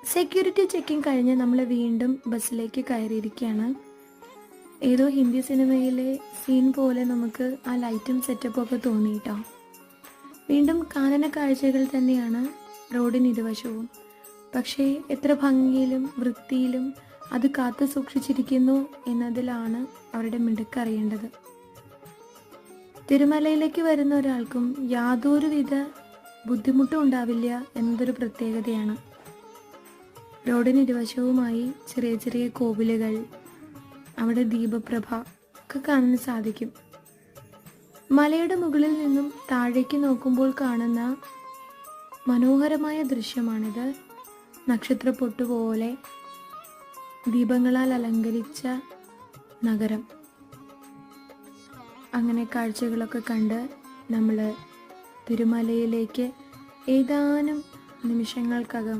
Security checking കഴിഞ്ഞ് നമ്മൾ വീണ്ടും ബസ്സിലേക്ക് കയറിയിരിക്കുകയാണ്. ഏതോ ഹിന്ദി സിനിമയിലെ സീൻ പോലെ നമുക്ക് ആ ലൈറ്റും സെറ്റപ്പും ഒക്കെ തോന്നിയിട്ടോ. വീണ്ടും കാനന കാഴ്ചകൾ തന്നെയാണ് റോഡിന് ഇരുവശവും. പക്ഷേ എത്ര ഭംഗിയിലും വൃത്തിയിലും അത് കാത്തു സൂക്ഷിച്ചിരിക്കുന്നു എന്നതിലാണ് അവരുടെ മിടുക്കറിയേണ്ടത്. തിരുമലയിലേക്ക് വരുന്ന ഒരാൾക്കും യാതൊരുവിധ ബുദ്ധിമുട്ടും ഉണ്ടാവില്ല എന്നതൊരു പ്രത്യേകതയാണ്. റോഡിന് ഇരുവശവുമായി ചെറിയ ചെറിയ കോവിലുകൾ, അവിടെ ദീപപ്രഭ ഒക്കെ കാണാൻ സാധിക്കും. മലയുടെ മുകളിൽ നിന്നും താഴേക്ക് നോക്കുമ്പോൾ കാണുന്ന മനോഹരമായ ദൃശ്യമാണിത്. നക്ഷത്രപ്പൊട്ടുപോലെ ദീപങ്ങളാൽ അലങ്കരിച്ച നഗരം. അങ്ങനെ കാഴ്ചകളൊക്കെ കണ്ട് നമ്മൾ തിരുമലയിലേക്ക് ഏതാനും നിമിഷങ്ങൾക്കകം